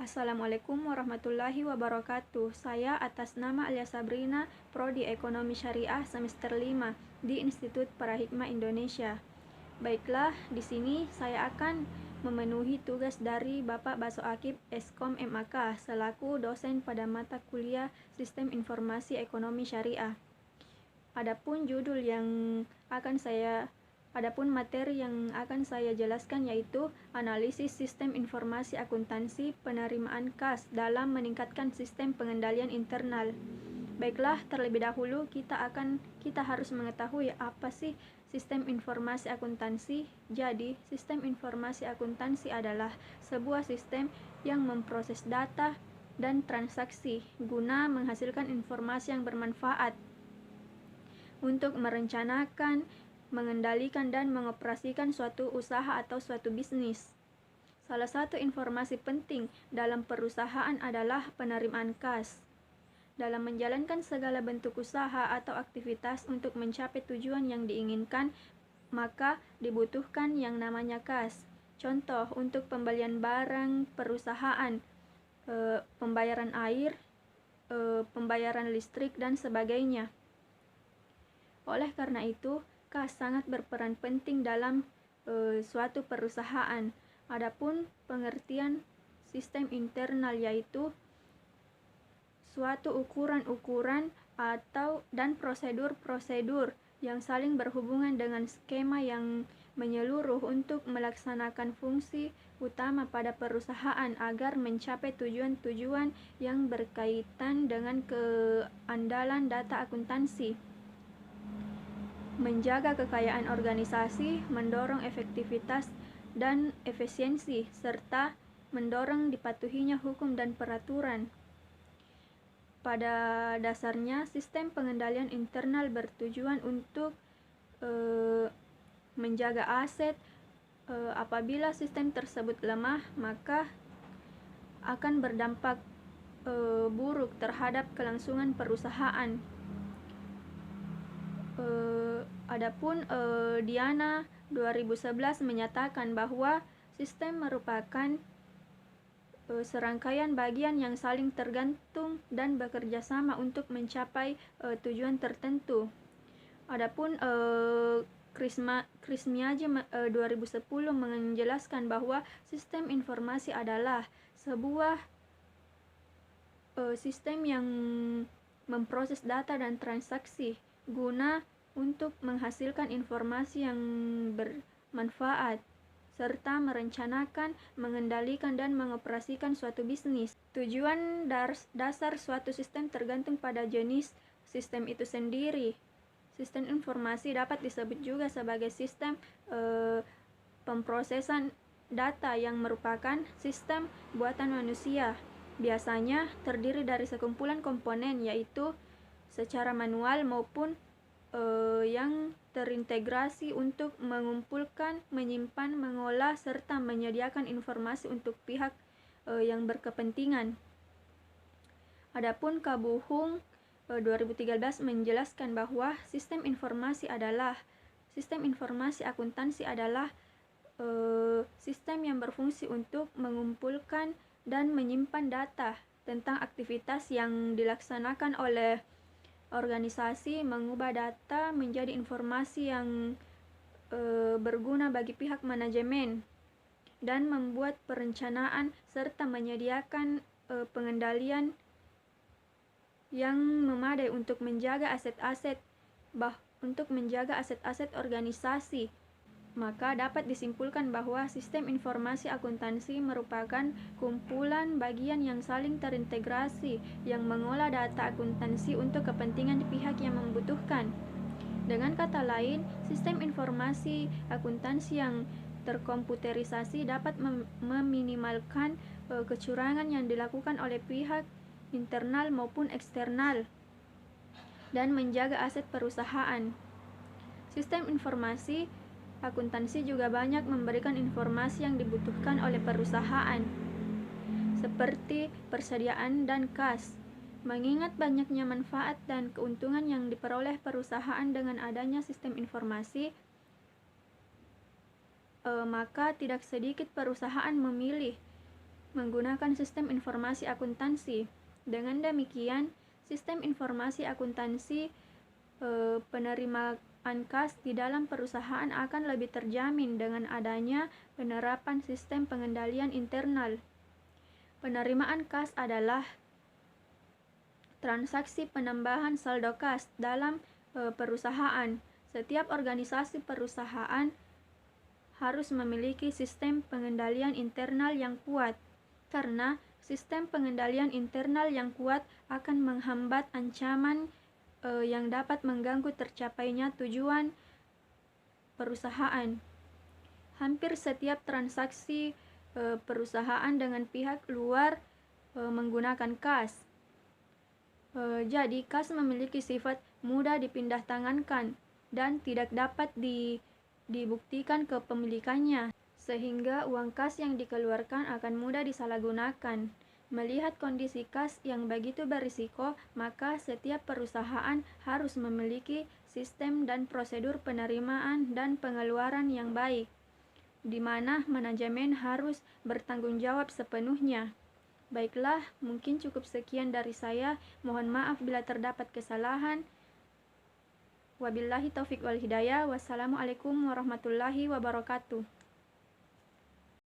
Assalamualaikum warahmatullahi wabarakatuh. Saya atas nama Alia Sabrina, Prodi Ekonomi Syariah semester 5 di Institut Parahikmah Indonesia. Baiklah, di sini saya akan memenuhi tugas dari Bapak Baso Akib Eskom MAK selaku dosen pada mata kuliah Sistem Informasi Ekonomi Syariah. Adapun materi yang akan saya jelaskan yaitu analisis sistem informasi akuntansi penerimaan kas dalam meningkatkan sistem pengendalian internal. Baiklah, terlebih dahulu kita harus mengetahui apa sih sistem informasi akuntansi. Jadi, sistem informasi akuntansi adalah sebuah sistem yang memproses data dan transaksi guna menghasilkan informasi yang bermanfaat untuk merencanakan, mengendalikan, dan mengoperasikan suatu usaha atau suatu bisnis. Salah satu informasi penting dalam perusahaan adalah penerimaan kas. Dalam menjalankan segala bentuk usaha atau aktivitas untuk mencapai tujuan yang diinginkan, maka dibutuhkan yang namanya kas. Contoh, untuk pembelian barang perusahaan, pembayaran air, pembayaran listrik, dan sebagainya. Oleh karena itu, kas sangat berperan penting dalam suatu perusahaan. Adapun pengertian sistem internal yaitu suatu ukuran-ukuran dan prosedur-prosedur yang saling berhubungan dengan skema yang menyeluruh untuk melaksanakan fungsi utama pada perusahaan agar mencapai tujuan-tujuan yang berkaitan dengan keandalan data akuntansi, menjaga kekayaan organisasi, mendorong efektivitas dan efisiensi, serta mendorong dipatuhinya hukum dan peraturan. Pada dasarnya, sistem pengendalian internal bertujuan untuk menjaga aset. Apabila sistem tersebut lemah, maka akan berdampak buruk terhadap kelangsungan perusahaan. Adapun Diana 2011 menyatakan bahwa sistem merupakan serangkaian bagian yang saling tergantung dan bekerja sama untuk mencapai tujuan tertentu. Adapun Krismiaji 2010 menjelaskan bahwa sistem informasi adalah sebuah sistem yang memproses data dan transaksi guna untuk menghasilkan informasi yang bermanfaat serta merencanakan, mengendalikan, dan mengoperasikan suatu bisnis. Tujuan dasar suatu sistem tergantung pada jenis sistem itu sendiri. Sistem informasi dapat disebut juga sebagai sistem pemrosesan data yang merupakan sistem buatan manusia. Biasanya terdiri dari sekumpulan komponen, yaitu secara manual maupun yang terintegrasi untuk mengumpulkan, menyimpan, mengolah, serta menyediakan informasi untuk pihak yang berkepentingan. Adapun Kabuhung 2013 menjelaskan bahwa sistem informasi akuntansi adalah sistem yang berfungsi untuk mengumpulkan dan menyimpan data tentang aktivitas yang dilaksanakan oleh organisasi, mengubah data menjadi informasi yang berguna bagi pihak manajemen, dan membuat perencanaan serta menyediakan pengendalian yang memadai untuk menjaga aset-aset organisasi. Maka dapat disimpulkan bahwa sistem informasi akuntansi merupakan kumpulan bagian yang saling terintegrasi yang mengolah data akuntansi untuk kepentingan pihak yang membutuhkan. Dengan kata lain, sistem informasi akuntansi yang terkomputerisasi dapat meminimalkan kecurangan yang dilakukan oleh pihak internal maupun eksternal dan menjaga aset perusahaan. Sistem informasi akuntansi juga banyak memberikan informasi yang dibutuhkan oleh perusahaan, seperti persediaan dan kas. Mengingat banyaknya manfaat dan keuntungan yang diperoleh perusahaan dengan adanya sistem informasi, maka tidak sedikit perusahaan memilih menggunakan sistem informasi akuntansi. Dengan demikian, sistem informasi akuntansi penerimaan kas di dalam perusahaan akan lebih terjamin dengan adanya penerapan sistem pengendalian internal. Penerimaan kas adalah transaksi penambahan saldo kas dalam perusahaan. Setiap organisasi perusahaan harus memiliki sistem pengendalian internal yang kuat, karena sistem pengendalian internal yang kuat akan menghambat ancaman yang dapat mengganggu tercapainya tujuan perusahaan. Hampir setiap transaksi perusahaan dengan pihak luar menggunakan kas. Jadi, kas memiliki sifat mudah dipindahtangankan dan tidak dapat dibuktikan kepemilikannya, sehingga uang kas yang dikeluarkan akan mudah disalahgunakan. Melihat kondisi kas yang begitu berisiko, maka setiap perusahaan harus memiliki sistem dan prosedur penerimaan dan pengeluaran yang baik, di mana manajemen harus bertanggung jawab sepenuhnya. Baiklah, mungkin cukup sekian dari saya. Mohon maaf bila terdapat kesalahan. Wabillahi taufik wal hidayah. Wassalamualaikum warahmatullahi wabarakatuh.